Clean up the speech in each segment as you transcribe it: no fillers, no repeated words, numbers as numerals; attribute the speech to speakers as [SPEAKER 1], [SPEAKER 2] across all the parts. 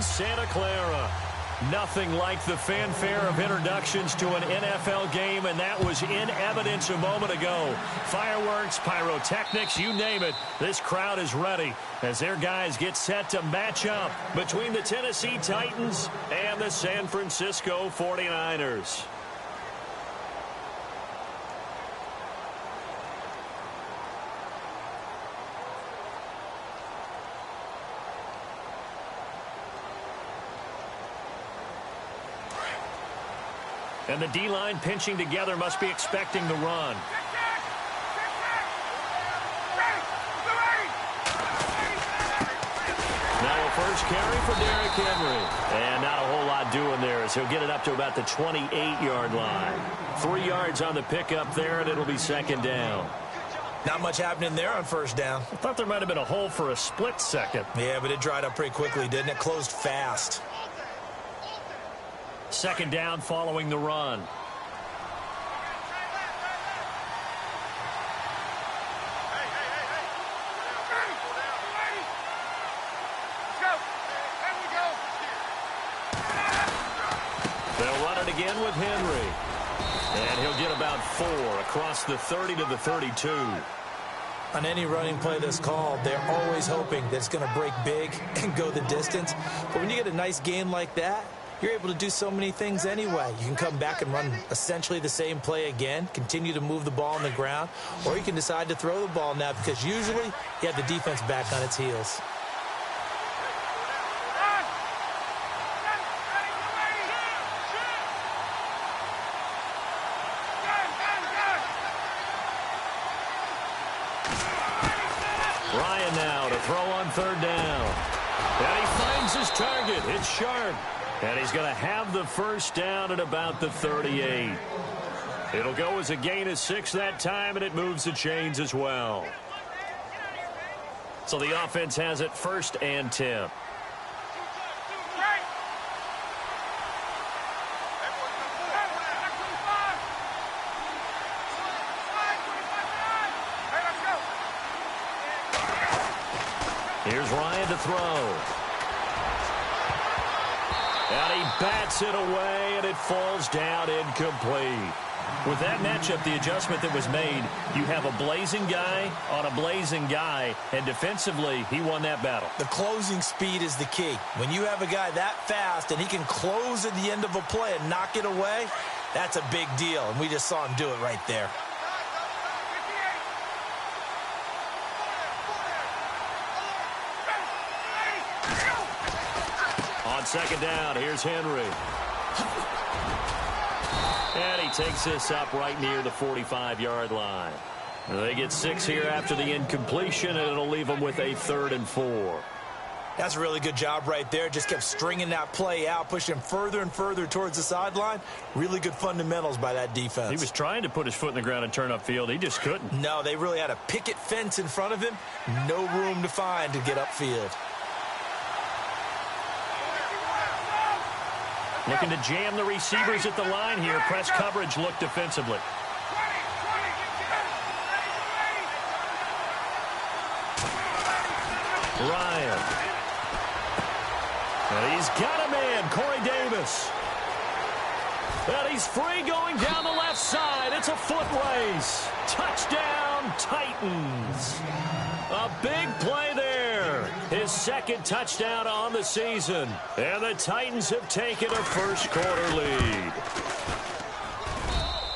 [SPEAKER 1] Santa Clara. Nothing like the fanfare of introductions to an NFL game, and that was in evidence a moment ago. Fireworks, pyrotechnics, you name it. This crowd is ready as their guys get set to match up between the Tennessee Titans and the San Francisco 49ers. And the D-line pinching together must be expecting the run. Now a first carry for Derrick Henry. And not a whole lot doing there as he'll get it up to about the 28-yard line. 3 yards on the pickup there, and it'll be second down.
[SPEAKER 2] Not much happening there on first down.
[SPEAKER 1] I thought there might have been a hole for a split second.
[SPEAKER 2] Yeah, but it dried up pretty quickly, didn't it? Closed fast.
[SPEAKER 1] Second down following the run. They'll run it again with Henry. And he'll get about 4 across the 30 to the 32.
[SPEAKER 2] On any running play that's called, they're always hoping that it's going to break big and go the distance. But when you get a nice game like that, you're able to do so many things anyway. You can come back and run essentially the same play again, continue to move the ball on the ground, or you can decide to throw the ball now because usually you have the defense back on its heels.
[SPEAKER 1] Ryan now to throw on third down. And he finds his target. It's sharp. And he's going to have the first down at about the 38. It'll go as a gain of 6 that time, and it moves the chains as well. So the offense has it first and 10. Here's Ryan to throw. And he bats it away, and it falls down incomplete. With that matchup, the adjustment that was made, you have a blazing guy on a blazing guy, and defensively, he won that battle.
[SPEAKER 2] The closing speed is the key. When you have a guy that fast and he can close at the end of a play and knock it away, that's a big deal, and we just saw him do it right there.
[SPEAKER 1] On second down, here's Henry. And he takes this up right near the 45-yard line. They get 6 here after the incompletion, and it'll leave them with a 3rd and 4.
[SPEAKER 2] That's a really good job right there. Just kept stringing that play out, pushing further and further towards the sideline. Really good fundamentals by that defense.
[SPEAKER 1] He was trying to put his foot in the ground and turn upfield. He just couldn't.
[SPEAKER 2] No, they really had a picket fence in front of him. No room to find to get upfield.
[SPEAKER 1] Looking to jam the receivers at the line here. Press coverage look defensively. Ryan. And he's got a man, Corey Davis. And he's free going down the left side. It's a foot race. Touchdown, Titans. A big play there. His second touchdown on the season. And the Titans have taken a first-quarter lead.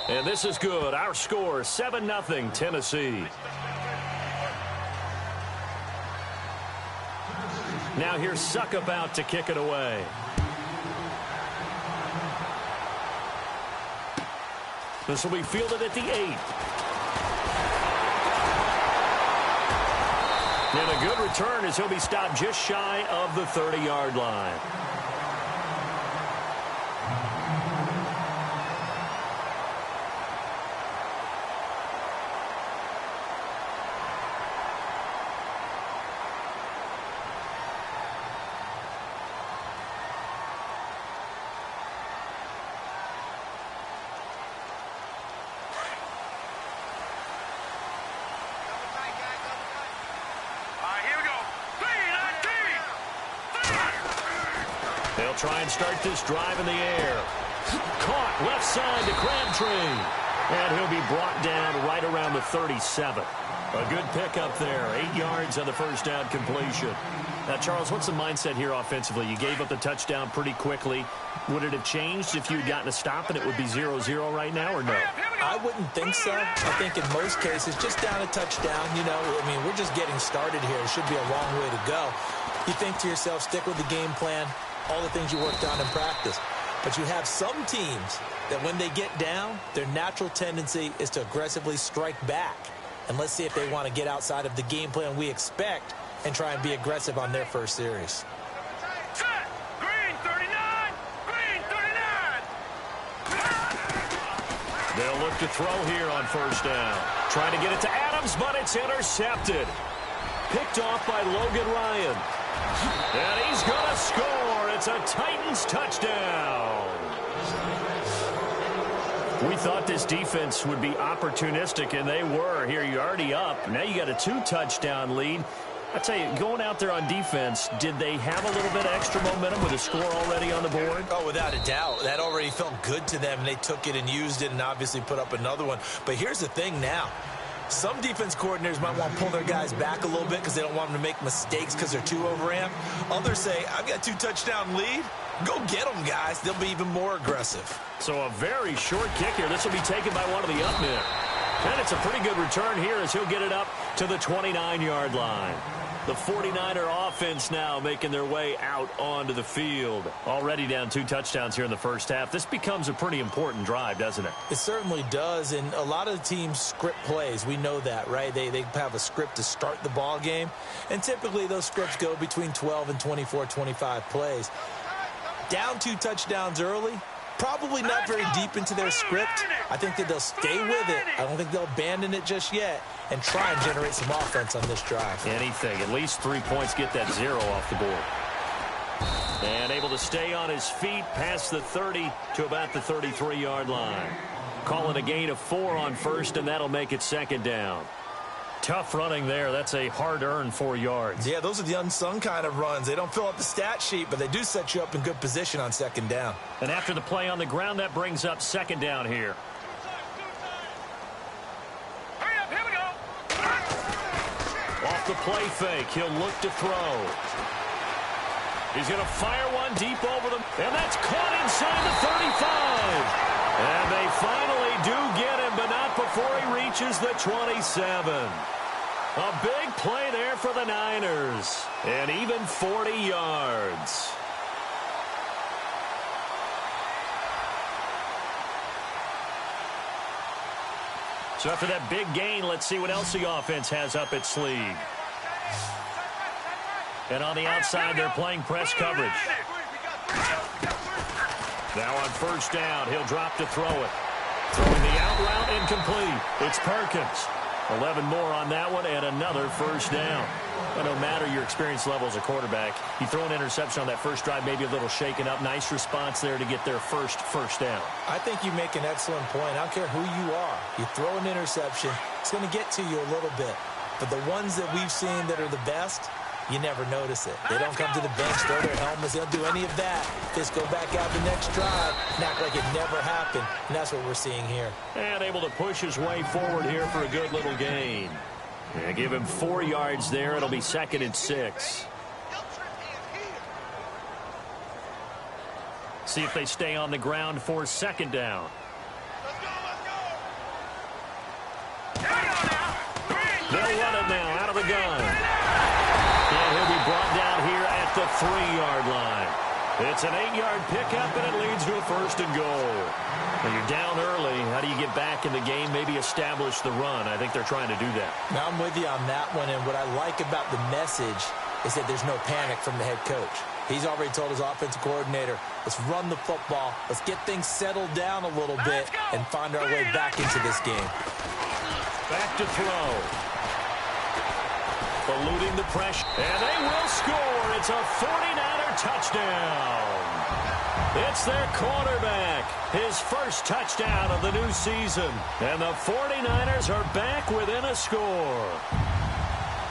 [SPEAKER 1] And this is good. Our score, 7-0 Tennessee. Now here's Suckup out to kick it away. This will be fielded at the 8. And a good return as he'll be stopped just shy of the 30-yard line. They'll try and start this drive in the air. Caught left side to Crabtree. And he'll be brought down right around the 37. A good pickup there. 8 yards on the first down completion. Now, Charles, what's the mindset here offensively? You gave up the touchdown pretty quickly. Would it have changed if you had gotten a stop and it would be 0-0 right now, or no?
[SPEAKER 2] I wouldn't think so. I think in most cases, just down a touchdown, we're just getting started here. It should be a long way to go. You think to yourself, stick with the game plan, all the things you worked on in practice. But you have some teams that when they get down, their natural tendency is to aggressively strike back. And let's see if they want to get outside of the game plan we expect and try and be aggressive on their first series.
[SPEAKER 3] Green 39! Green 39!
[SPEAKER 1] They'll look to throw here on first down. Trying to get it to Adams, but it's intercepted. Picked off by Logan Ryan. And he's going to score. It's a Titans touchdown. We thought this defense would be opportunistic, and they were. Here, you're already up. Now you got a 2-touchdown lead. I tell you, going out there on defense, did they have a little bit of extra momentum with a score already on the board?
[SPEAKER 2] Oh, without a doubt. That already felt good to them, and they took it and used it and obviously put up another one. But here's the thing now. Some defense coordinators might want to pull their guys back a little bit because they don't want them to make mistakes because they're too overamped. Others say, I've got a 2-touchdown lead. Go get them, guys. They'll be even more aggressive.
[SPEAKER 1] So a very short kick here. This will be taken by one of the up men. And it's a pretty good return here as he'll get it up to the 29-yard line. The 49er offense now making their way out onto the field. Already down 2 touchdowns here in the first half. This becomes a pretty important drive, doesn't it?
[SPEAKER 2] It certainly does, and a lot of the teams script plays. We know that, right? They have a script to start the ball game, and typically those scripts go between 12 and 24, 25 plays. Down 2 touchdowns early, probably not very deep into their script. I think that they'll stay with it. I don't think they'll abandon it just yet and try and generate some offense on this drive.
[SPEAKER 1] Anything. At least 3 points, get that 0 off the board. And able to stay on his feet past the 30 to about the 33-yard line. Call it a gain of 4 on first, and that'll make it second down. Tough running there. That's a hard-earned 4 yards.
[SPEAKER 2] Yeah, those are the unsung kind of runs. They don't fill up the stat sheet, but they do set you up in good position on second down.
[SPEAKER 1] And after the play on the ground, that brings up second down here.
[SPEAKER 3] Hurry up, here we go!
[SPEAKER 1] Off the play fake, he'll look to throw. He's going to fire one deep over them, and that's caught inside the 35. And they finally do get him, but not before he reaches the 27. A big play there for the Niners. And even 40 yards. So after that big gain, let's see what else the offense has up its sleeve. And on the outside, they're playing press coverage. Now on first down, he'll drop to throw it. Throwing the out route, incomplete. It's Perkins. 11 more on that one, and another first down. But no matter your experience level as a quarterback, you throw an interception on that first drive, maybe a little shaken up. Nice response there to get their first down.
[SPEAKER 2] I think you make an excellent point. I don't care who you are. You throw an interception, it's going to get to you a little bit. But the ones that we've seen that are the best, you never notice it. They don't come to the bench, throw their helmets. They don't do any of that. Just go back out the next drive and act like it never happened. And that's what we're seeing here.
[SPEAKER 1] And able to push his way forward here for a good little gain. Yeah, give him 4 yards there. It'll be 2nd and 6. See if they stay on the ground for second down. They'll run it now out of the gun. And he'll be brought down here at the 3-yard line. It's an 8-yard pickup, and it leads to a 1st and goal. When you're down early, how do you get back in the game, maybe establish the run? I think they're trying to do that.
[SPEAKER 2] Now, I'm with you on that one, and what I like about the message is that there's no panic from the head coach. He's already told his offensive coordinator, let's run the football, let's get things settled down a little bit, and find our way back into this game.
[SPEAKER 1] Back to throw. Eluding the pressure, and they will score. It's a 49er touchdown. It's their quarterback, his first touchdown of the new season. And the 49ers are back within a score.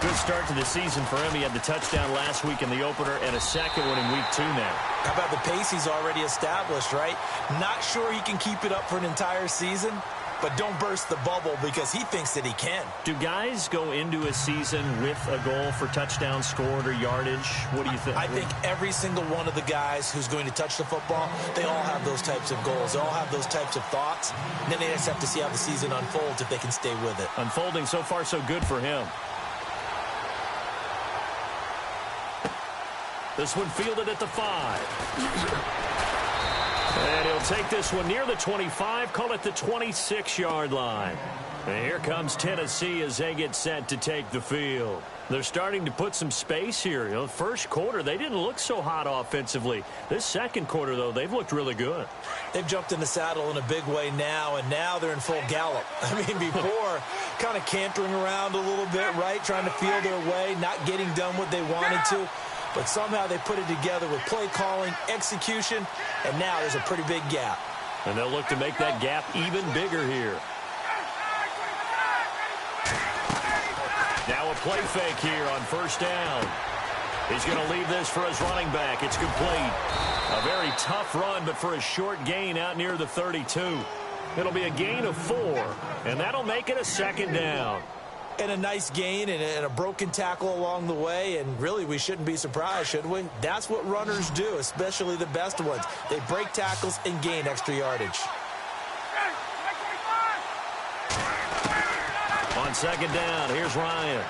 [SPEAKER 1] Good start to the season for him. He had the touchdown last week in the opener and a second one in week 2 now.
[SPEAKER 2] How about the pace he's already established, right? Not sure he can keep it up for an entire season, but don't burst the bubble because he thinks that he can.
[SPEAKER 1] Do guys go into a season with a goal for touchdown scored or yardage? What do you think?
[SPEAKER 2] I think every single one of the guys who's going to touch the football, they all have those types of goals. They all have those types of thoughts. And then they just have to see how the season unfolds if they can stay with it.
[SPEAKER 1] Unfolding so far so good for him. This one fielded at the 5. And he'll take this one near the 25, call it the 26-yard line. And here comes Tennessee as they get set to take the field. They're starting to put some space here. The first quarter, they didn't look so hot offensively. This second quarter, though, they've looked really good.
[SPEAKER 2] They've jumped in the saddle in a big way now, and now they're in full gallop. I mean, before, kind of cantering around a little bit, right, trying to feel their way, not getting done what they wanted to. But somehow they put it together with play calling, execution, and now there's a pretty big gap.
[SPEAKER 1] And they'll look to make that gap even bigger here. Now a play fake here on first down. He's going to leave this for his running back. It's complete. A very tough run, but for a short gain out near the 32. It'll be a gain of 4, and that'll make it a second down.
[SPEAKER 2] And a nice gain and a broken tackle along the way, and really we shouldn't be surprised, should we? That's what runners do, especially the best ones. They break tackles and gain extra yardage.
[SPEAKER 1] On second down, here's Ryan.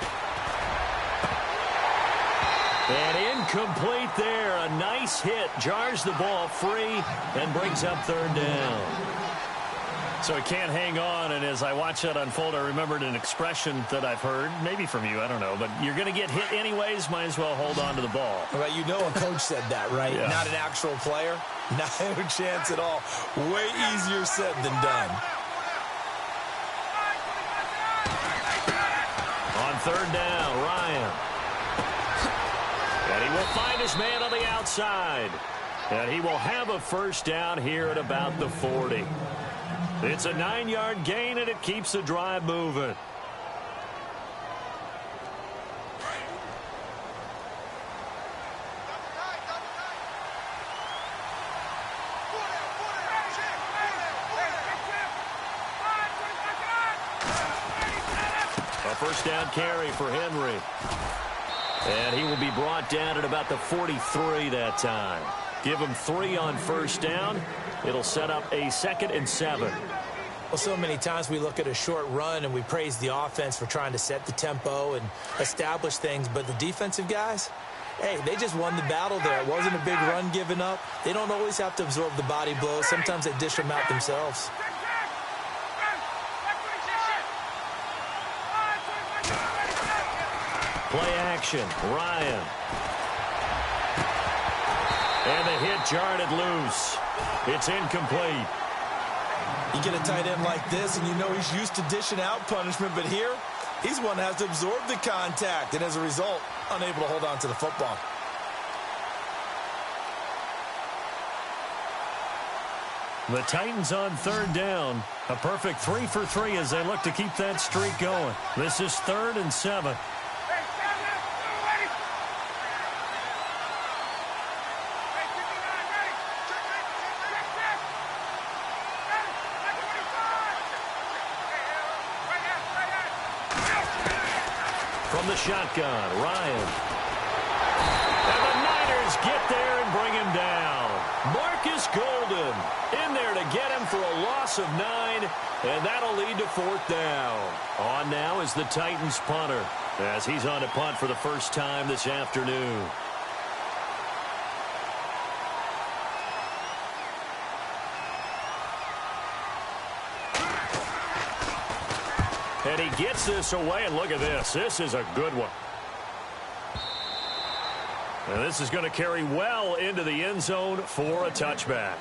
[SPEAKER 1] And incomplete there. A nice hit. Jars the ball free and brings up third down. So he can't hang on, and as I watch that unfold, I remembered an expression that I've heard, maybe from you, I don't know, but you're going to get hit anyways, might as well hold on to the ball.
[SPEAKER 2] Well, you know a coach said that, right?
[SPEAKER 1] Yeah.
[SPEAKER 2] Not an actual player. No chance at all. Way easier said than done.
[SPEAKER 1] On third down, Ryan. And he will find his man on the outside. And he will have a first down here at about the 40. It's a 9-yard gain, and it keeps the drive moving. A first down carry for Henry. And he will be brought down at about the 43 that time. Give him 3 on first down. It'll set up a 2nd and 7.
[SPEAKER 2] Well, so many times we look at a short run and we praise the offense for trying to set the tempo and establish things, but the defensive guys, hey, they just won the battle there. It wasn't a big run given up. They don't always have to absorb the body blows. Sometimes they dish them out themselves.
[SPEAKER 1] Play action, Ryan. And the hit jarred it loose. It's incomplete.
[SPEAKER 2] You get a tight end like this, and you know he's used to dishing out punishment, but here, he's one that has to absorb the contact, and as a result, unable to hold on to the football.
[SPEAKER 1] The Titans on third down. A perfect 3 for 3 as they look to keep that streak going. This is 3rd and 7. From the shotgun, Ryan. And the Niners get there and bring him down. Marcus Golden in there to get him for a loss of 9, and that'll lead to 4th down. On now is the Titans punter as he's on to punt for the first time this afternoon. And he gets this away, and look at this. This is a good one. And this is going to carry well into the end zone for a touchback.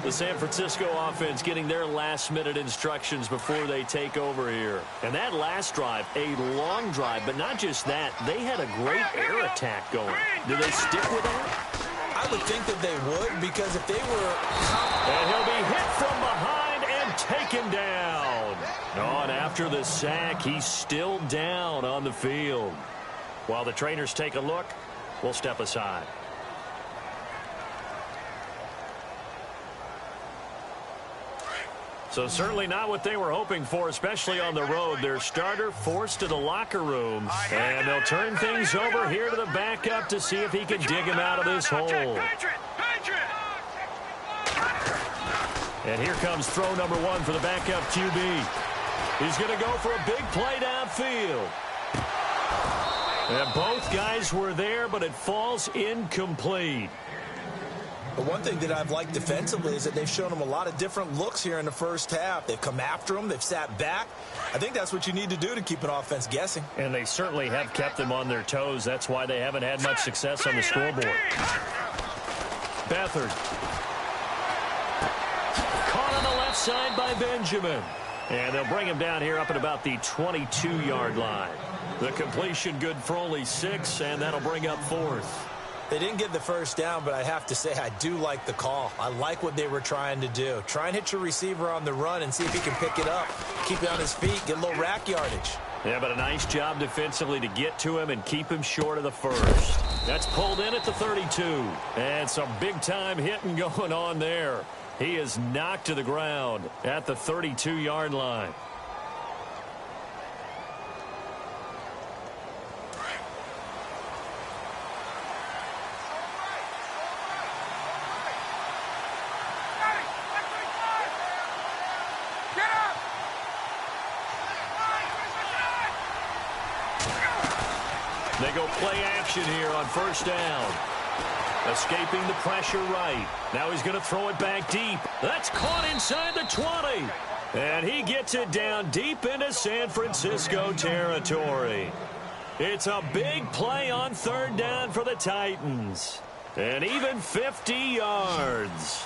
[SPEAKER 1] The San Francisco offense getting their last-minute instructions before they take over here. And that last drive, a long drive, but not just that. They had a great air attack going. Do they stick with that?
[SPEAKER 2] I would think that they would, because if they were...
[SPEAKER 1] And he'll be hit from behind and taken down. Oh, and after the sack, he's still down on the field. While the trainers take a look, we'll step aside. So certainly not what they were hoping for, especially on the road. Their starter forced to the locker room, and they'll turn things over here to the backup to see if he can dig him out of this hole. And here comes throw number 1 for the backup QB. He's going to go for a big play downfield. And both guys were there, but it falls incomplete.
[SPEAKER 2] The one thing that I've liked defensively is that they've shown them a lot of different looks here in the first half. They've come after them. They've sat back. I think that's what you need to do to keep an offense guessing.
[SPEAKER 1] And they certainly have kept them on their toes. That's why they haven't had much success on the scoreboard. Beathard. Caught on the left side by Benjamin. And they'll bring him down here up at about the 22-yard line. The completion good for only 6, and that'll bring up 4th.
[SPEAKER 2] They didn't get the first down, but I have to say I do like the call. I like what they were trying to do. Try and hit your receiver on the run and see if he can pick it up. Keep it on his feet, get a little rack yardage.
[SPEAKER 1] Yeah, but a nice job defensively to get to him and keep him short of the first. That's pulled in at the 32. And some big-time hitting going on there. He is knocked to the ground at the 32-yard line. They go play action here on first down. Escaping the pressure right. Now he's going to throw it back deep. That's caught inside the 20. And he gets it down deep into San Francisco territory. It's a big play on third down for the Titans. And even 50 yards.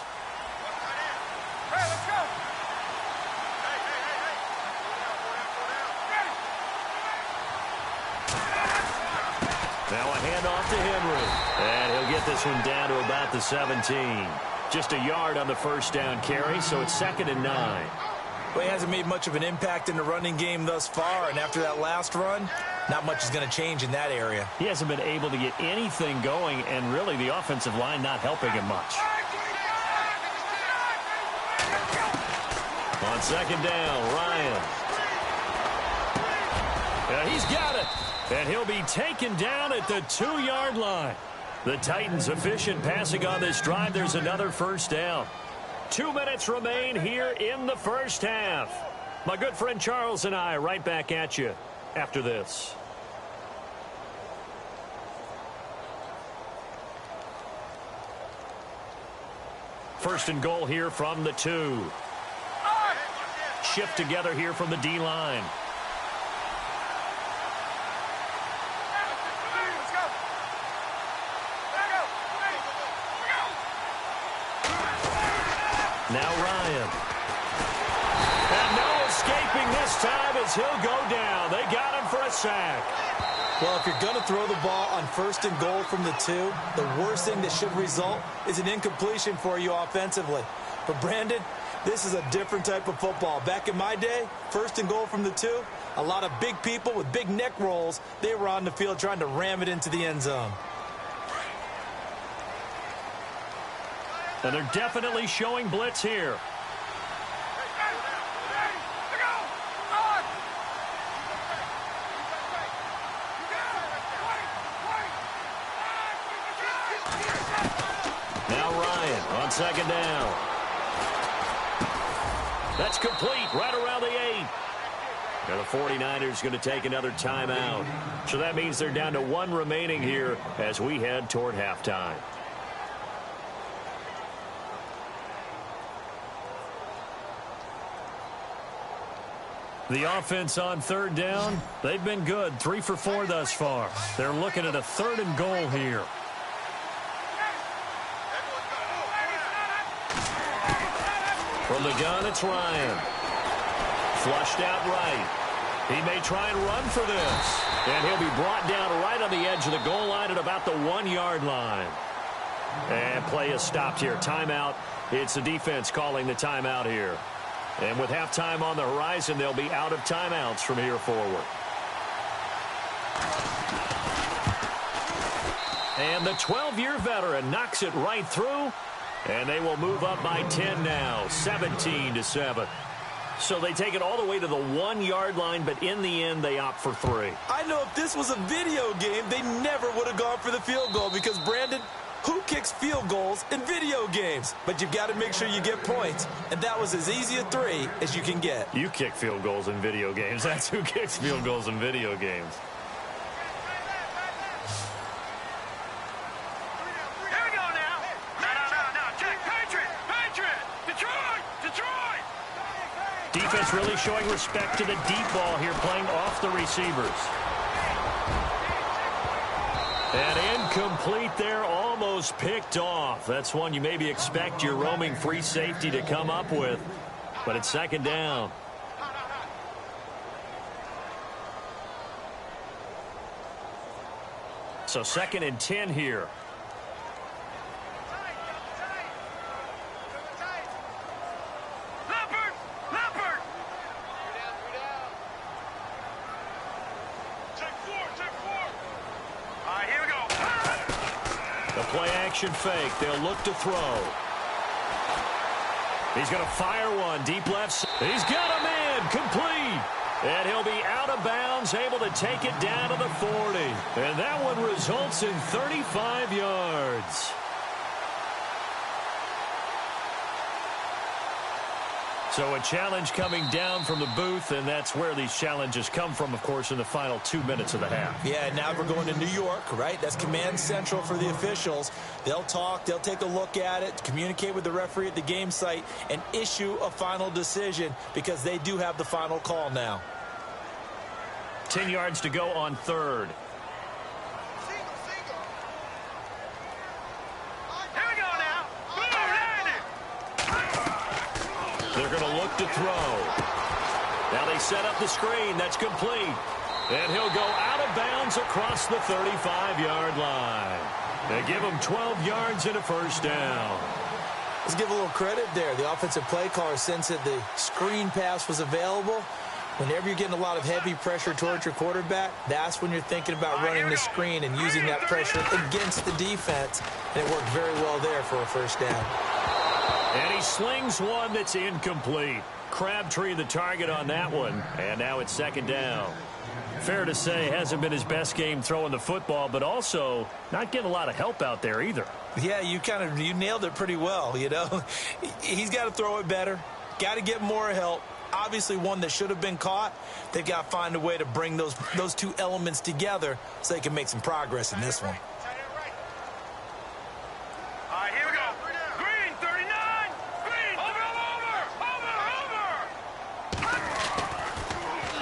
[SPEAKER 3] Hey, let's go.
[SPEAKER 1] Now a handoff to Henry. And he'll get this one down to about the 17. Just a yard on the first down carry, so it's 2nd and 9.
[SPEAKER 2] Well, he hasn't made much of an impact in the running game thus far, and after that last run, not much is going to change in that area.
[SPEAKER 1] He hasn't been able to get anything going, and really the offensive line not helping him much. On 2nd down, Ryan. Yeah, he's got it. And he'll be taken down at the 2-yard line. The Titans efficient passing on this drive. There's another first down. 2 minutes remain here in the first half. My good friend Charles and I right back at you after this. First and goal here from the 2. Shift together here from the D-line. Now Ryan. And no escaping this time as he'll go down. They got him for a sack.
[SPEAKER 2] Well, if you're going to throw the ball on 1st and goal from the 2, the worst thing that should result is an incompletion for you offensively. But Brandon, this is a different type of football. Back in my day, 1st and goal from the 2, a lot of big people with big neck rolls, they were on the field trying to ram it into the end zone.
[SPEAKER 1] And they're definitely showing blitz here. Now Ryan on 2nd down. That's complete right around the 8. Now the 49ers going to take another timeout. So that means they're down to 1 remaining here as we head toward halftime. The offense on 3rd down, they've been good. 3 for 4 thus far. They're looking at a 3rd and goal here. From the gun, it's Ryan. Flushed out right. He may try and run for this. And he'll be brought down right on the edge of the goal line at about the 1-yard line. And play is stopped here. Timeout. It's the defense calling the timeout here. And with halftime on the horizon, they'll be out of timeouts from here forward. And the 12-year veteran knocks it right through. And they will move up by 10 now, 17-7. So they take it all the way to the 1-yard line, but in the end, they opt for 3.
[SPEAKER 2] I know if this was a video game, they never would have gone for the field goal because, Brandon, who kicks field goals in video games? But you've got to make sure you get points, and that was as easy a 3 as you can get.
[SPEAKER 1] You kick field goals in video games. That's who kicks field goals in video games.
[SPEAKER 3] Here we go now. No. Check. Patriot. Detroit.
[SPEAKER 1] Defense really showing respect to the deep ball here, playing off the receivers. And incomplete there, almost picked off. That's one you maybe expect your roaming free safety to come up with. But it's second down. So 2nd and 10 here.
[SPEAKER 3] Leopard. Check four. All right, here we go.
[SPEAKER 1] The play action fake. They'll look to throw. He's going to fire one deep left. He's got him in. Complete. And he'll be out of bounds, able to take it down to the 40. And that one results in 35 yards. So a challenge coming down from the booth, and that's where these challenges come from, of course, in the final 2 minutes of the half.
[SPEAKER 2] Yeah, now we're going to New York, right? That's command central for the officials. They'll talk, they'll take a look at it, communicate with the referee at the game site, and issue a final decision because they do have the final call now.
[SPEAKER 1] 10 yards to go on 3rd. They're going to look to throw. Now they set up the screen. That's complete. And he'll go out of bounds across the 35-yard line. They give him 12 yards and a first down.
[SPEAKER 2] Let's give a little credit there. The offensive play caller sensed that the screen pass was available. Whenever you're getting a lot of heavy pressure towards your quarterback, that's when you're thinking about running the screen and using that pressure against the defense. And it worked very well there for a first down.
[SPEAKER 1] And he slings one that's incomplete. Crabtree the target on that one. And now it's second down. Fair to say, hasn't been his best game throwing the football, but also not getting a lot of help out there either.
[SPEAKER 2] Yeah, you nailed it pretty well, you know. He's got to throw it better. Got to get more help. Obviously one that should have been caught. They've got to find a way to bring those two elements together so they can make some progress in this one.
[SPEAKER 3] All right, here we go. Green, 39. Green, over.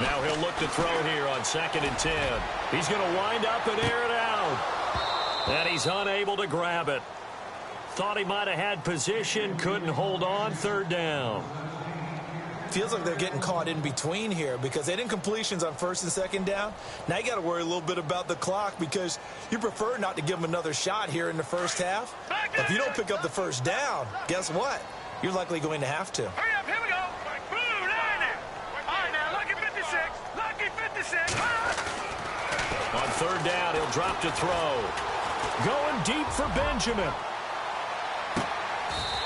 [SPEAKER 1] Now he'll look to throw here on 2nd and 10. He's going to wind up and air it out. And he's unable to grab it. Thought he might have had position, couldn't hold on, 3rd down.
[SPEAKER 2] Feels like they're getting caught in between here because they didn't completions on 1st and 2nd down. Now you got to worry a little bit about the clock because you prefer not to give them another shot here in the first half. But if you don't pick up the first down, guess what? You're likely going to have to.
[SPEAKER 3] Hurry up, here we go. Blue, line it. All right, now, lucky 56. Lucky 56.
[SPEAKER 1] On 3rd down, he'll drop to throw. Going deep for Benjamin.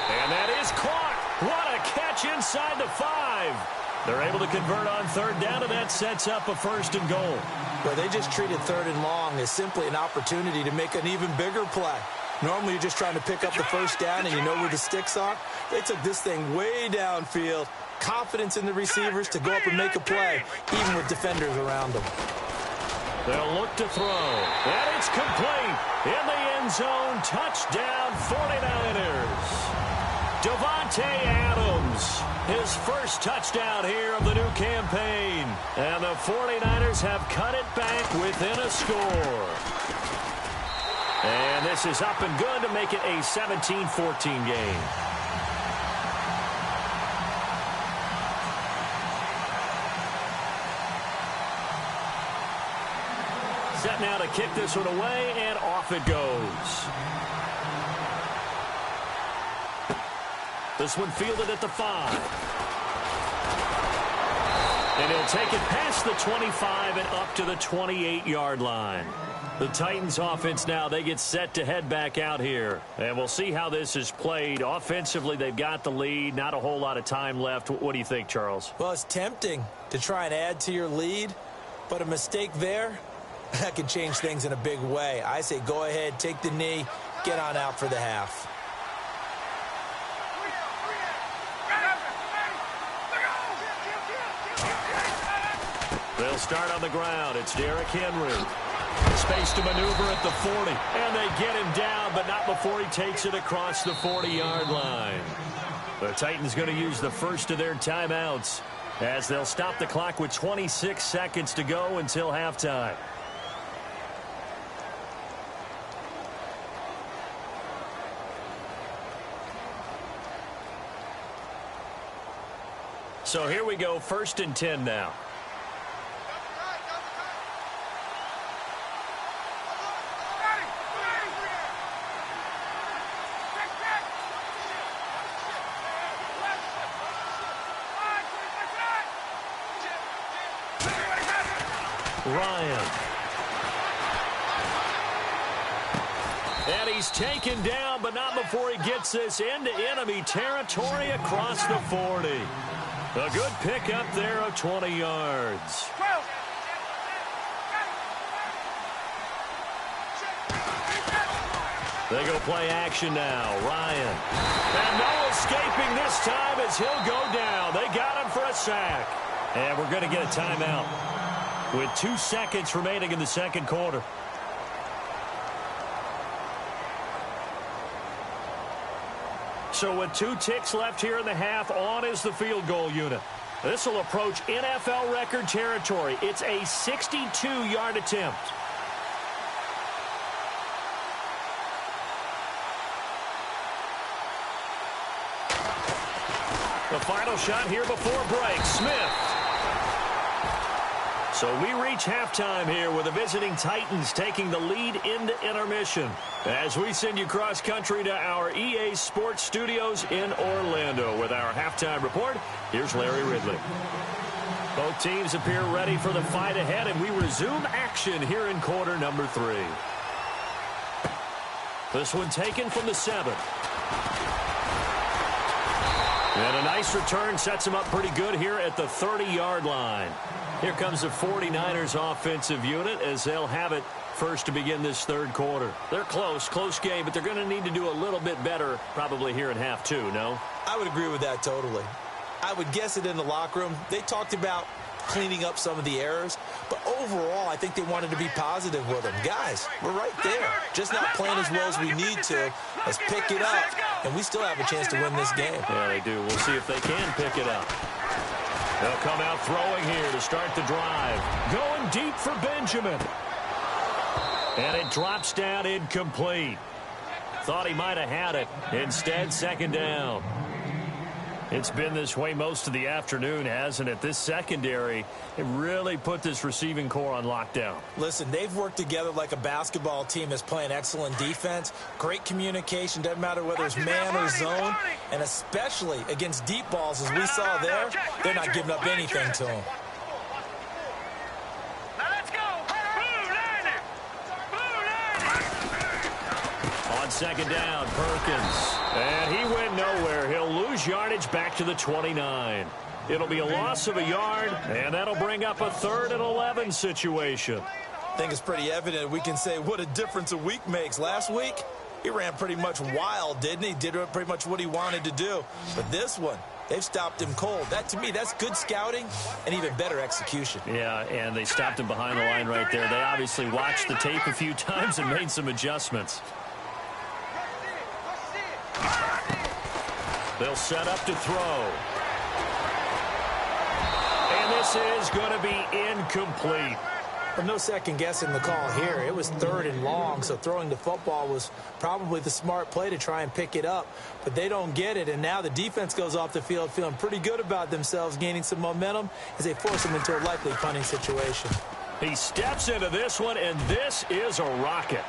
[SPEAKER 1] And that is caught. What a catch inside the 5. They're able to convert on 3rd down, and that sets up a 1st and goal.
[SPEAKER 2] Well, they just treated 3rd and long as simply an opportunity to make an even bigger play. Normally, you're just trying to pick up the first down, and you know where the sticks are. They took this thing way downfield. Confidence in the receivers to go up and make a play, even with defenders around them.
[SPEAKER 1] They'll look to throw. And it's complete. In the end zone, touchdown 49ers. Davante Adams, his first touchdown here of the new campaign. And the 49ers have cut it back within a score. And this is up and good to make it a 17-14 game. Set now to kick this one away, and off it goes. This one fielded at the 5. And he'll take it past the 25 and up to the 28-yard line. The Titans offense now, they get set to head back out here. And we'll see how this is played. Offensively, they've got the lead. Not a whole lot of time left. What do you think, Charles?
[SPEAKER 2] Well, it's tempting to try and add to your lead, but a mistake there, that can change things in a big way. I say go ahead, take the knee, get on out for the half.
[SPEAKER 1] They'll start on the ground. It's Derrick Henry. Space to maneuver at the 40. And they get him down, but not before he takes it across the 40-yard line. The Titans going to use the first of their timeouts as they'll stop the clock with 26 seconds to go until halftime. So here we go, 1st and 10 now. Ryan. And he's taken down, but not before he gets this into enemy territory across the 40. A good pickup there of 20 yards. They go play action now. Ryan. And no escaping this time as he'll go down. They got him for a sack. And we're going to get a timeout with 2 seconds remaining in the second quarter. So with 2 ticks left here in the half, on is the field goal unit. This will approach NFL record territory. It's a 62-yard attempt. The final shot here before break. Smith. So we reach halftime here with the visiting Titans taking the lead into intermission. As we send you cross-country to our EA Sports Studios in Orlando with our halftime report, here's Larry Ridley. Both teams appear ready for the fight ahead, and we resume action here in quarter number 3. This one taken from the 7. And a nice return sets him up pretty good here at the 30-yard line. Here comes the 49ers offensive unit as they'll have it first to begin this third quarter. They're close game, but they're going to need to do a little bit better probably here in half 2, no?
[SPEAKER 2] I would agree with that totally. I would guess it in the locker room. They talked about cleaning up some of the errors, but overall, I think they wanted to be positive with them. Guys, we're right there. Just not playing as well as we need to. Let's pick it up, and we still have a chance to win this game.
[SPEAKER 1] Yeah, they do. We'll see if they can pick it up. They'll come out throwing here to start the drive. Going deep for Benjamin. And it drops down incomplete. Thought he might have had it. Instead, second down. It's been this way most of the afternoon, hasn't it? This secondary, it really put this receiving core on lockdown.
[SPEAKER 2] Listen, they've worked together like a basketball team that's playing excellent defense. Great communication, doesn't matter whether it's man or zone. And especially against deep balls, as we saw there, they're not giving up anything to them.
[SPEAKER 1] On second down, Perkins. And he went nowhere. He'll lose yardage back to the 29. It'll be a loss of a yard, and that'll bring up a 3rd and 11 situation.
[SPEAKER 2] I think it's pretty evident we can say what a difference a week makes. Last week, he ran pretty much wild, didn't he? Did pretty much what he wanted to do. But this one, they've stopped him cold. That, to me, that's good scouting and even better execution.
[SPEAKER 1] Yeah, and they stopped him behind the line right there. They obviously watched the tape a few times and made some adjustments. They'll set up to throw. And this is going to be incomplete.
[SPEAKER 2] Well, no second guessing the call here. It was 3rd and long, so throwing the football was probably the smart play to try and pick it up. But they don't get it, and now the defense goes off the field feeling pretty good about themselves, gaining some momentum as they force them into a likely punting situation.
[SPEAKER 1] He steps into this one, and this is a rocket.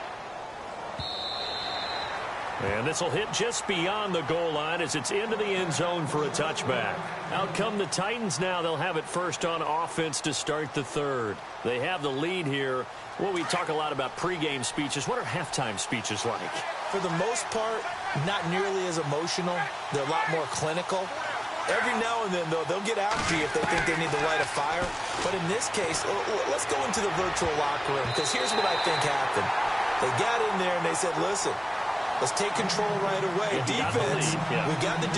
[SPEAKER 1] And this will hit just beyond the goal line as it's into the end zone for a touchback. Out come the Titans now. They'll have it first on offense to start the third. They have the lead here. Well, we talk a lot about pregame speeches. What are halftime speeches like?
[SPEAKER 2] For the most part, not nearly as emotional. They're a lot more clinical. Every now and then, though, they'll get after you if they think they need to light a fire. But in this case, let's go into the virtual locker room, because here's what I think happened. They got in there and they said, listen, let's take control right away. Defense, we got the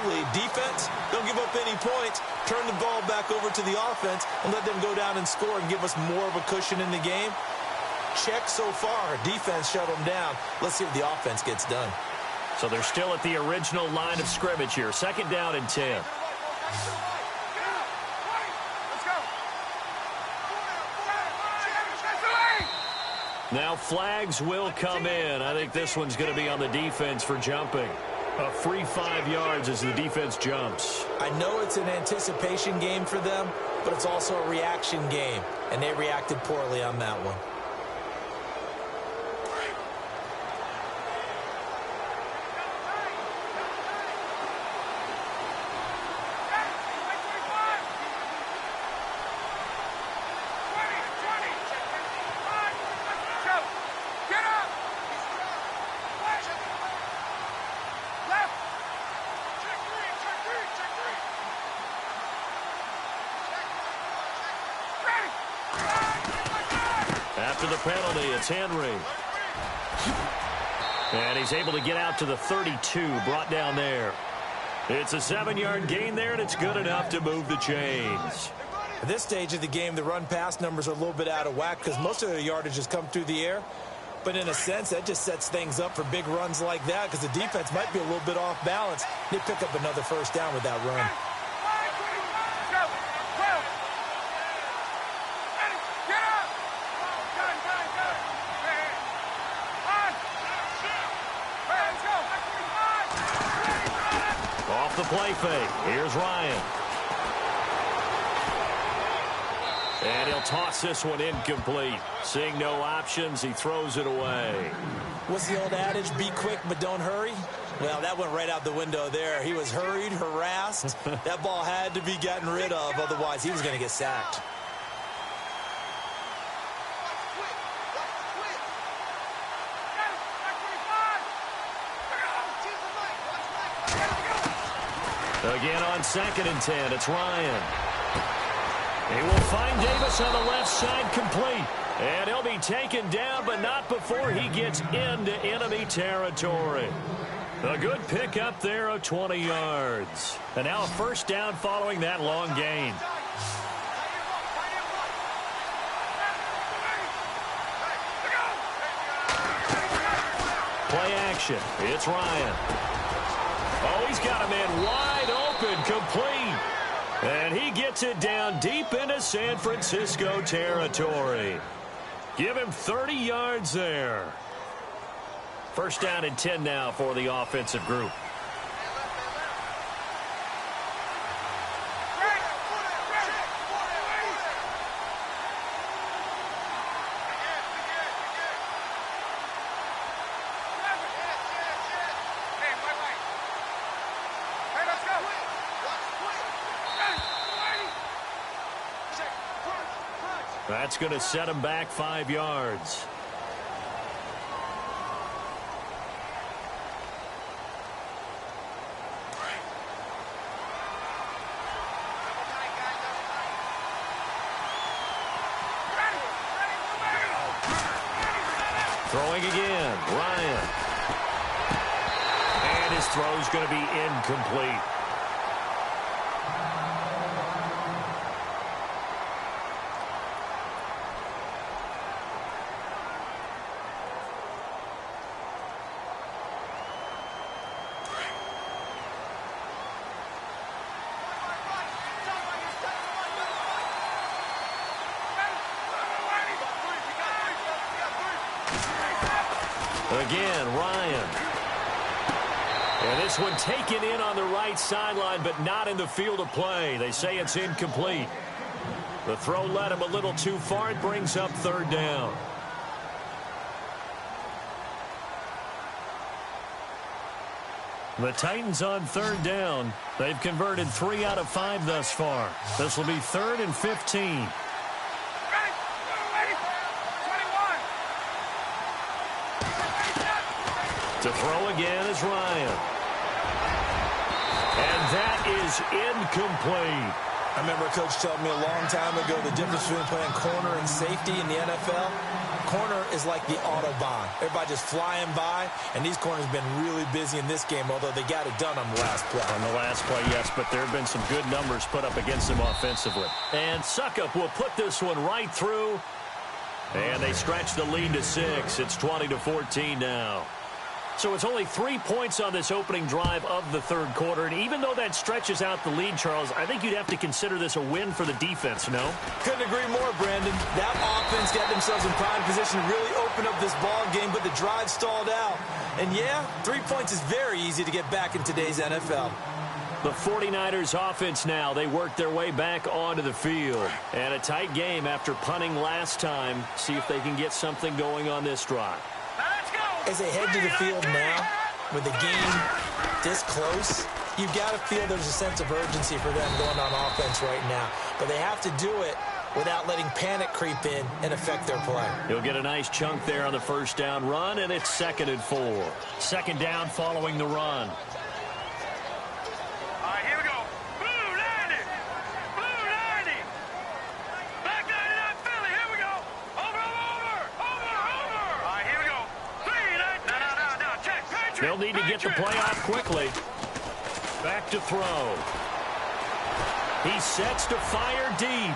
[SPEAKER 2] lead. Defense, don't give up any points. Turn the ball back over to the offense and let them go down and score and give us more of a cushion in the game. Check so far. Defense shut them down. Let's see if the offense gets done.
[SPEAKER 1] So they're still at the original line of scrimmage here. 2nd down and 10. Now flags will come in. I think this one's going to be on the defense for jumping. A free 5 yards as the defense jumps.
[SPEAKER 2] I know it's an anticipation game for them, but it's also a reaction game, and they reacted poorly on that one.
[SPEAKER 1] After the penalty, it's Henry. And he's able to get out to the 32, brought down there. It's a 7-yard gain there, and it's good enough to move the chains.
[SPEAKER 2] At this stage of the game, the run-pass numbers are a little bit out of whack because most of their yardage has come through the air. But in a sense, that just sets things up for big runs like that because the defense might be a little bit off balance. They pick up another first down with that run.
[SPEAKER 1] Off the play fake. Here's Ryan. And he'll toss this one incomplete. Seeing no options, he throws it away.
[SPEAKER 2] What's the old adage? Be quick, but don't hurry? Well, that went right out the window there. He was hurried, harassed. That ball had to be gotten rid of, otherwise he was going to get sacked.
[SPEAKER 1] Again on 2nd and 10, it's Ryan. He will find Davis on the left side, complete. And he'll be taken down, but not before he gets into enemy territory. A good pickup there of 20 yards. And now a first down following that long gain. Play action. It's Ryan. Oh, he's got a man wide open, complete. And he gets it down deep into San Francisco territory. Give him 30 yards there. First down and 10 now for the offensive group. That's going to set him back 5 yards. Throwing again, Ryan. And his throw's going to be incomplete. Again, Ryan. And this one taken in on the right sideline, but not in the field of play. They say it's incomplete. The throw led him a little too far. It brings up 3rd down. The Titans on third down. They've converted 3 out of 5 thus far. This will be 3rd and 15. To throw again is Ryan. And that is incomplete.
[SPEAKER 2] I remember a coach telling me a long time ago the difference between playing corner and safety in the NFL. Corner is like the Autobahn. Everybody just flying by, and these corners have been really busy in this game, although they got it done on the last play.
[SPEAKER 1] On the last play, yes, but there have been some good numbers put up against them offensively. And Suckup will put this one right through, and they stretch the lead to 6. It's 20-14 now. So it's only 3 points on this opening drive of the third quarter. And even though that stretches out the lead, Charles, I think you'd have to consider this a win for the defense, no?
[SPEAKER 2] Couldn't agree more, Brandon. That offense got themselves in prime position to really open up this ball game, but the drive stalled out. And yeah, 3 points is very easy to get back in today's NFL.
[SPEAKER 1] The 49ers offense now, they work their way back onto the field. And a tight game after punting last time. See if they can get something going on this drive.
[SPEAKER 2] As they head to the field now, with the game this close, you've got to feel there's a sense of urgency for them going on offense right now. But they have to do it without letting panic creep in and affect their play.
[SPEAKER 1] He'll get a nice chunk there on the first down run, and it's 2nd and 4. Second down following the run. They'll need to get the play off quickly. Back to throw. He sets to fire deep.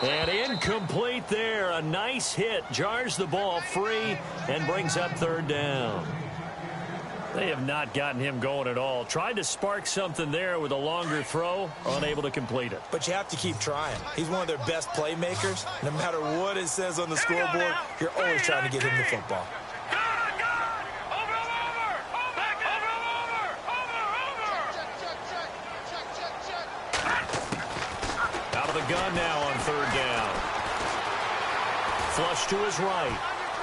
[SPEAKER 1] And incomplete there. A nice hit. Jars the ball free and brings up 3rd down. They have not gotten him going at all. Tried to spark something there with a longer throw. Unable to complete it.
[SPEAKER 2] But you have to keep trying. He's one of their best playmakers. No matter what it says on the scoreboard, you're always trying to get him the football.
[SPEAKER 1] Gun now on 3rd down. Flush to his right.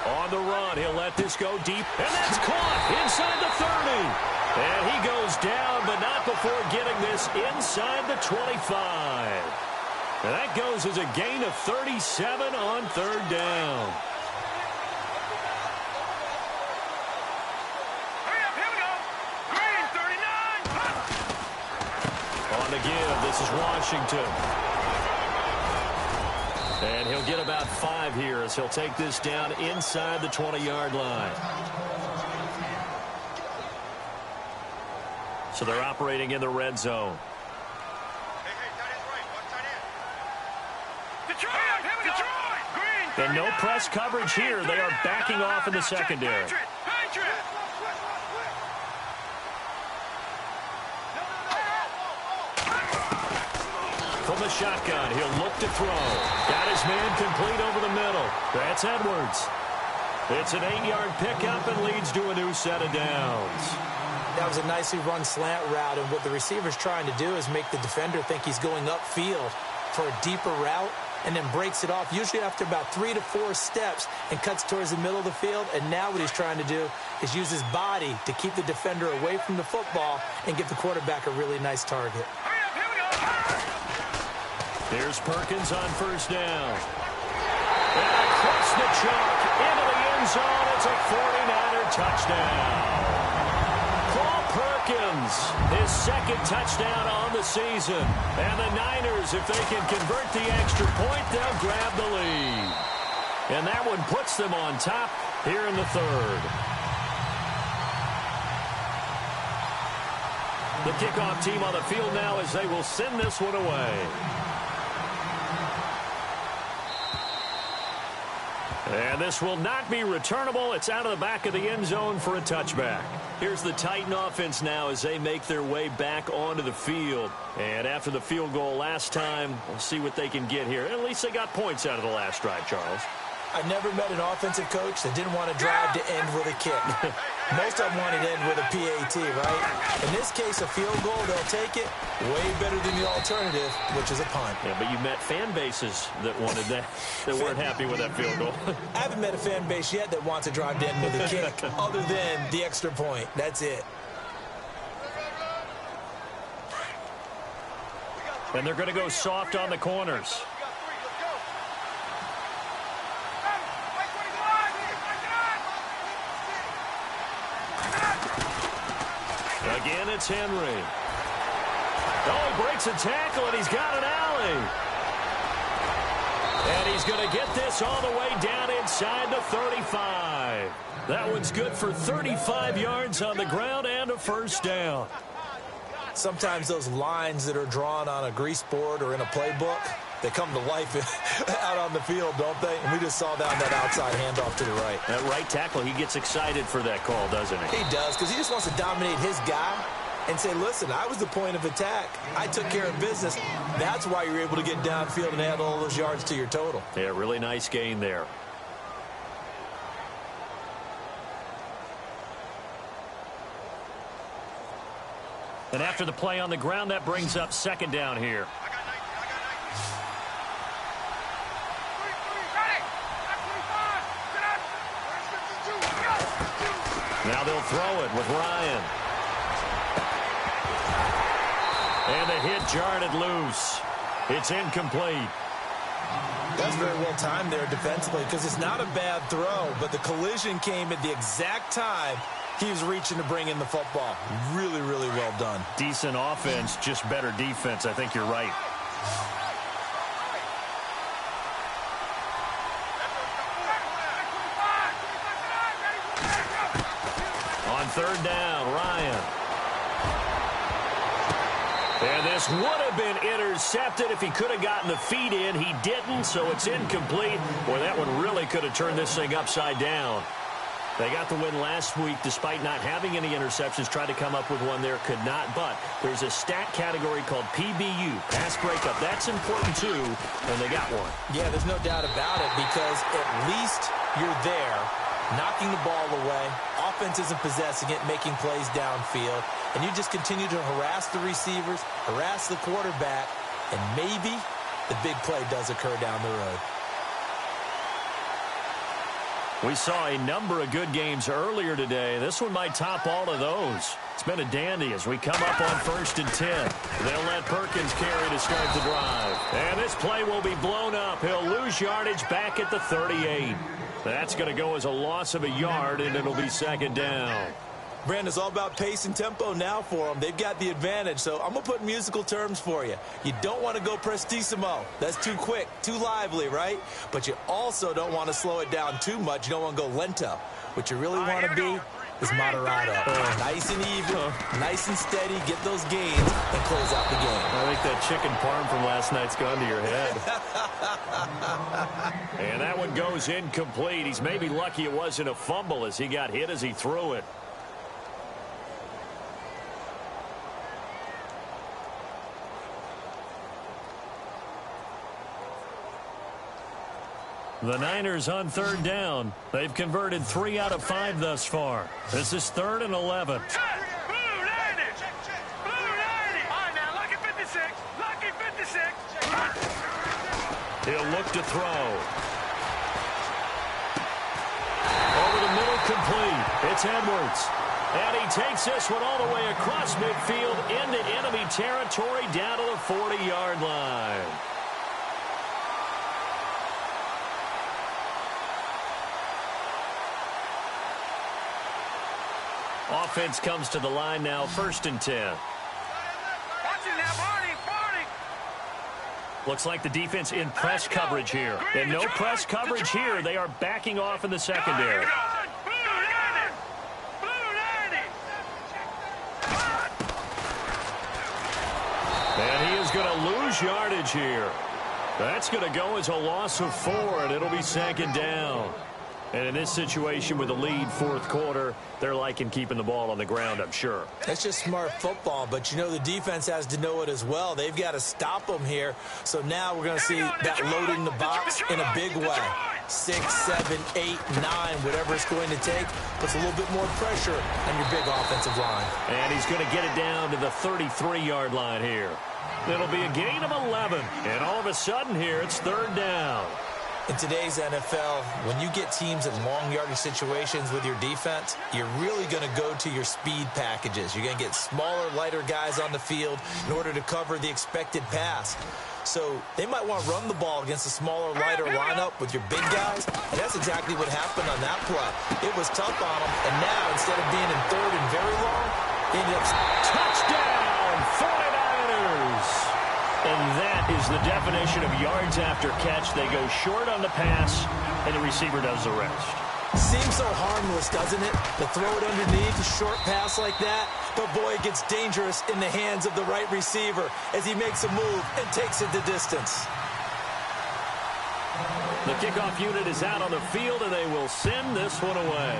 [SPEAKER 1] On the run, he'll let this go deep, and that's caught inside the 30. And he goes down, but not before getting this inside the 25. And that goes as a gain of 37 on 3rd down. On the give, this is Washington. And he'll get about 5 here as he'll take this down inside the 20-yard line. So they're operating in the red zone. And no press coverage here. They are backing off in the secondary. From the shotgun, he'll look to throw. Got his man complete over the middle. That's Edwards. It's an 8-yard pickup and leads to a new set of downs.
[SPEAKER 2] That was a nicely run slant route, and what the receiver's trying to do is make the defender think he's going upfield for a deeper route and then breaks it off, usually after about 3 to 4 steps, and cuts towards the middle of the field. And now what he's trying to do is use his body to keep the defender away from the football and give the quarterback a really nice target.
[SPEAKER 1] Here's Perkins on 1st down. And across the chalk into the end zone. It's a 49er touchdown. Paul Perkins, his 2nd touchdown on the season. And the Niners, if they can convert the extra point, they'll grab the lead. And that one puts them on top here in the 3rd. The kickoff team on the field now as they will send this one away. And this will not be returnable. It's out of the back of the end zone for a touchback. Here's the Titan offense now as they make their way back onto the field. And after the field goal last time, we'll see what they can get here. At least they got points out of the last drive, Charles.
[SPEAKER 2] I never met an offensive coach that didn't want to drive to end with a kick. Most of them want it in with a PAT, right? In this case, a field goal, they'll take it way better than the alternative, which is a punt.
[SPEAKER 1] Yeah, but you met fan bases that wanted that weren't happy with that field goal.
[SPEAKER 2] I haven't met a fan base yet that wants to drive in with a kick other than the extra point. That's it.
[SPEAKER 1] And they're going to go soft on the corners. Again, it's Henry. Oh, he breaks a tackle, and he's got an alley. And he's going to get this all the way down inside the 35. That one's good for 35 yards on the ground and a first down.
[SPEAKER 2] Sometimes those lines that are drawn on a grease board or in a playbook, they come to life out on the field, don't they? And we just saw that outside handoff to the right.
[SPEAKER 1] That right tackle, he gets excited for that call, doesn't he?
[SPEAKER 2] He does, because he just wants to dominate his guy and say, listen, I was the point of attack. I took care of business. That's why you're able to get downfield and add all those yards to your total.
[SPEAKER 1] Yeah, really nice gain there. And after the play on the ground, that brings up second down here. Now they'll throw it with Ryan. And the hit jarred it loose. It's incomplete.
[SPEAKER 2] That's very well timed there defensively, because it's not a bad throw, but the collision came at the exact time he was reaching to bring in the football. Really, really well done.
[SPEAKER 1] Decent offense, just better defense. I think you're right. On third down, Ryan. And this would have been intercepted if he could have gotten the feet in. He didn't, so it's incomplete. Boy, that one really could have turned this thing upside down. They got the win last week despite not having any interceptions. Tried to come up with one there, could not. But there's a stat category called PBU, pass breakup. That's important too, and they got one.
[SPEAKER 2] Yeah, there's no doubt about it, because at least you're there, knocking the ball away. Offense isn't possessing it, making plays downfield. And you just continue to harass the receivers, harass the quarterback, and maybe the big play does occur down the road.
[SPEAKER 1] We saw a number of good games earlier today. This one might top all of those. It's been a dandy as we come up on 1st and 10. They'll let Perkins carry to start the drive. And this play will be blown up. He'll lose yardage back at the 38. That's going to go as a loss of a yard, and it'll be second down.
[SPEAKER 2] Brandon, it's all about pace and tempo now for them. They've got the advantage, so I'm going to put musical terms for you. You don't want to go prestissimo. That's too quick, too lively, right? But you also don't want to slow it down too much. You don't want to go lento. What you really want to be is moderato. Nice and even, nice and steady, get those gains, and close out the game.
[SPEAKER 1] I think that chicken parm from last night's gone to your head. And that one goes incomplete. He's maybe lucky it wasn't a fumble as he got hit as he threw it. The Niners on third down. They've converted 3 out of 5 thus far. This is 3rd and 11.
[SPEAKER 3] Blue 90! Blue 90! All right, now, lucky 56. Lucky 56.
[SPEAKER 1] He'll look to throw. Over the middle, complete. It's Edwards. And he takes this one all the way across midfield into enemy territory down to the 40-yard line. Offense comes to the line now, 1st and 10.
[SPEAKER 3] Watch it now, Barney, Barney.
[SPEAKER 1] Looks like the defense in press coverage here. And no press coverage here. They are backing off in the secondary.
[SPEAKER 3] Blue 90! Blue 90!
[SPEAKER 1] And he is going to lose yardage here. That's going to go as a loss of 4, and it'll be second down. And in this situation with the lead fourth quarter, they're liking keeping the ball on the ground, I'm sure.
[SPEAKER 2] That's just smart football, but you know the defense has to know it as well. They've got to stop them here. So now we're going to see that loading the box in a big way. 6, 7, 8, 9, whatever it's going to take, puts a little bit more pressure on your big offensive line.
[SPEAKER 1] And he's going to get it down to the 33-yard line here. It'll be a gain of 11. And all of a sudden here, it's third down.
[SPEAKER 2] In today's NFL, when you get teams in long yardage situations with your defense, you're really going to go to your speed packages. You're going to get smaller, lighter guys on the field in order to cover the expected pass. So they might want to run the ball against a smaller, lighter lineup with your big guys, and that's exactly what happened on that play. It was tough on them, and now instead of being in third and very long, they ended up
[SPEAKER 1] touchdown 49ers. And that is the definition of yards after catch. They go short on the pass, and the receiver does the rest.
[SPEAKER 2] Seems so harmless, doesn't it? To throw it underneath, a short pass like that. But, boy, it gets dangerous in the hands of the right receiver as he makes a move and takes it the distance.
[SPEAKER 1] The kickoff unit is out on the field, and they will send this one away.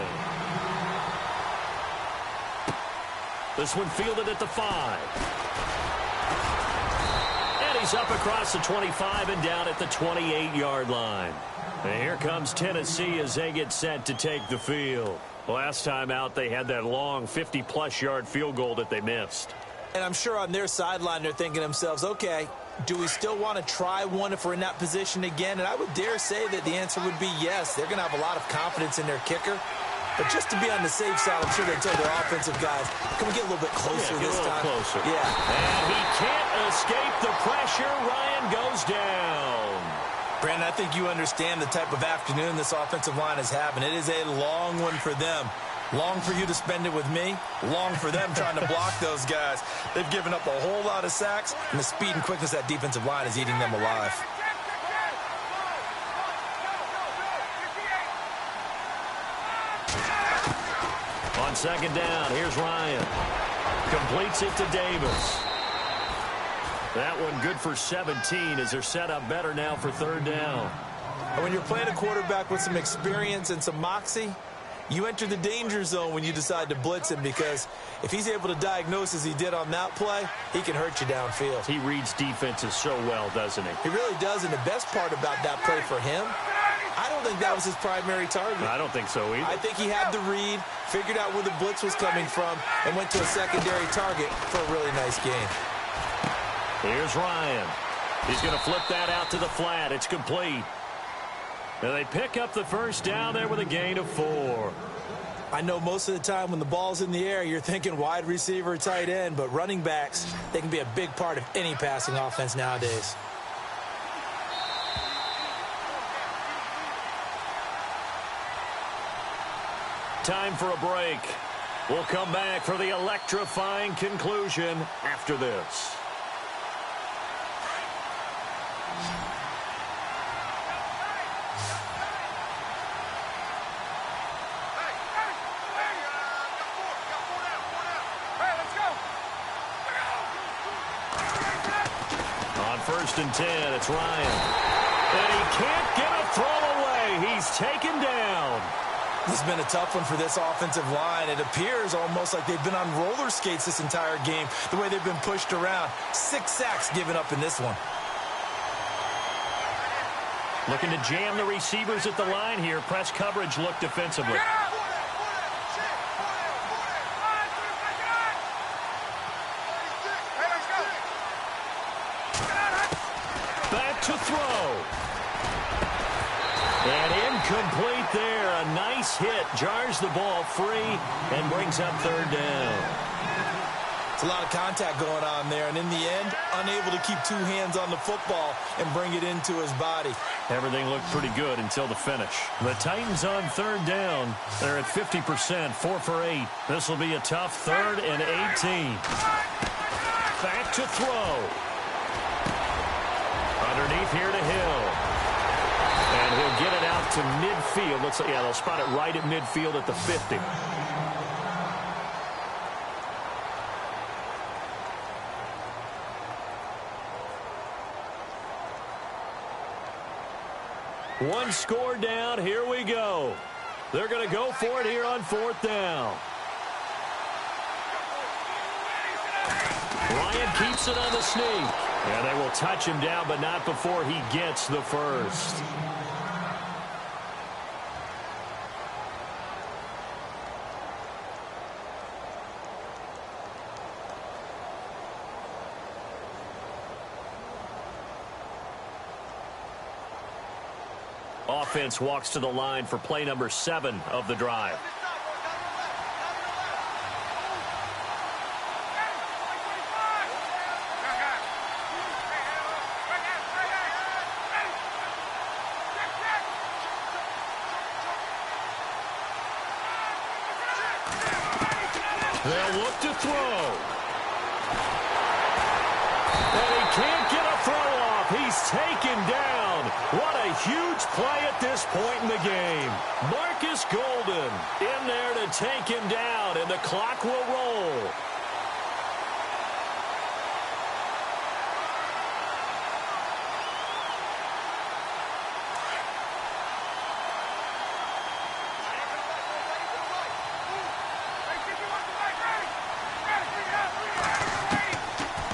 [SPEAKER 1] This one fielded at the 5. He's up across the 25 and down at the 28-yard line. And here comes Tennessee as they get set to take the field. Last time out, they had that long 50-plus yard field goal that they missed.
[SPEAKER 2] And I'm sure on their sideline they're thinking to themselves, okay, do we still want to try one if we're in that position again? And I would dare say that the answer would be yes. They're going to have a lot of confidence in their kicker. But just to be on the safe side, I'm sure they told their offensive guys, can we get a little bit closer this time?
[SPEAKER 1] Closer.
[SPEAKER 2] Yeah.
[SPEAKER 1] And he can't escape the pressure. Ryan goes down.
[SPEAKER 2] Brandon, I think you understand the type of afternoon this offensive line is having. It is a long one for them. Long for you to spend it with me. Long for them trying to block those guys. They've given up a whole lot of sacks, and the speed and quickness of that defensive line is eating them alive.
[SPEAKER 1] On second down, here's Ryan. Completes it to Davis. That one good for 17 as they're set up better now for third down.
[SPEAKER 2] And when you're playing a quarterback with some experience and some moxie, you enter the danger zone when you decide to blitz him, because if he's able to diagnose as he did on that play, he can hurt you downfield.
[SPEAKER 1] He reads defenses so well, doesn't he?
[SPEAKER 2] He really does, and the best part about that play for him, I don't think that was his primary target.
[SPEAKER 1] I don't think so either.
[SPEAKER 2] I think he had the read, figured out where the blitz was coming from, and went to a secondary target for a really nice game.
[SPEAKER 1] Here's Ryan. He's going to flip that out to the flat. It's complete. And they pick up the first down there with a gain of 4.
[SPEAKER 2] I know most of the time when the ball's in the air, you're thinking wide receiver, tight end, but running backs, they can be a big part of any passing offense nowadays.
[SPEAKER 1] Time for a break. We'll come back for the electrifying conclusion after this. On 1st and 10, it's Ryan. And he can't get a throw away. He's taken down.
[SPEAKER 2] This has been a tough one for this offensive line. It appears almost like they've been on roller skates this entire game, the way they've been pushed around. 6 sacks given up in this one.
[SPEAKER 1] Looking to jam the receivers at the line here. Press coverage look defensively. Back to throw. And incomplete there. A nice hit. Jars the ball free and brings up third down.
[SPEAKER 2] It's a lot of contact going on there, and in the end, unable to keep 2 hands on the football and bring it into his body.
[SPEAKER 1] Everything looked pretty good until the finish. The Titans on third down. They're at 50%, 4 for 8. This will be a tough 3rd and 18. Back to throw. Underneath here to Hill. And he'll get it out to midfield. Yeah, they'll spot it right at midfield at the 50. One score down. Here we go. They're going to go for it here on 4th down. Ryan keeps it on the sneak. And they will touch him down, but not before he gets the first. Offense walks to the line for play number 7 of the drive. They'll look to throw. And he can't get a throw off. He's taken down. What a huge play at this point in the game. Marcus Golden in there to take him down, and the clock will roll.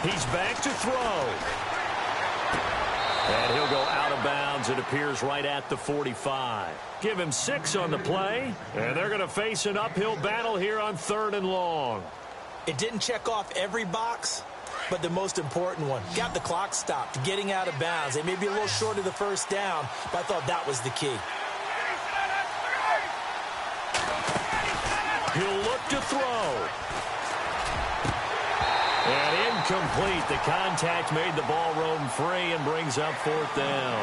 [SPEAKER 1] He's back to throw. And he'll go out of bounds. It appears right at the 45. Give him 6 on the play. And they're going to face an uphill battle here on 3rd and long.
[SPEAKER 2] It didn't check off every box, but the most important one. Got the clock stopped, getting out of bounds. They may be a little short of the first down, but I thought that was the key.
[SPEAKER 1] He'll look to throw. And incomplete. The contact made the ball roam free and brings up 4th down.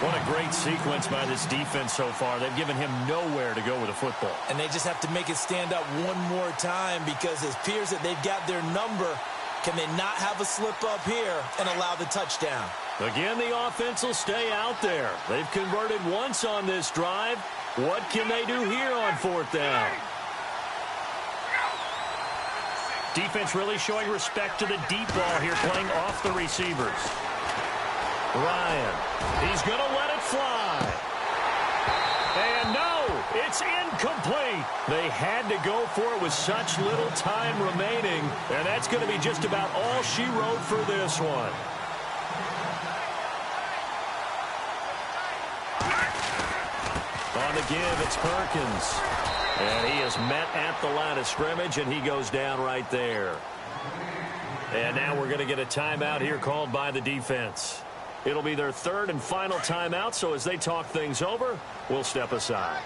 [SPEAKER 1] What a great sequence by this defense so far. They've given him nowhere to go with the football.
[SPEAKER 2] And they just have to make it stand up one more time, because it appears that they've got their number. Can they not have a slip up here and allow the touchdown?
[SPEAKER 1] Again, the offense will stay out there. They've converted once on this drive. What can they do here on 4th down? Defense really showing respect to the deep ball here, playing off the receivers. Ryan, he's going to let it fly. And no, it's incomplete. They had to go for it with such little time remaining, and that's going to be just about all she wrote for this one. On the give, it's Perkins. And he is met at the line of scrimmage, and he goes down right there. And now we're going to get a timeout here called by the defense. It'll be their 3rd and final timeout, so as they talk things over, we'll step aside.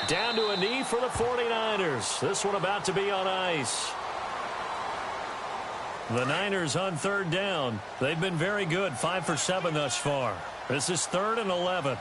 [SPEAKER 1] Down to a knee for the 49ers. This one about to be on ice. The Niners on 3rd down. They've been very good, 5 for 7 thus far. This is 3rd and 11.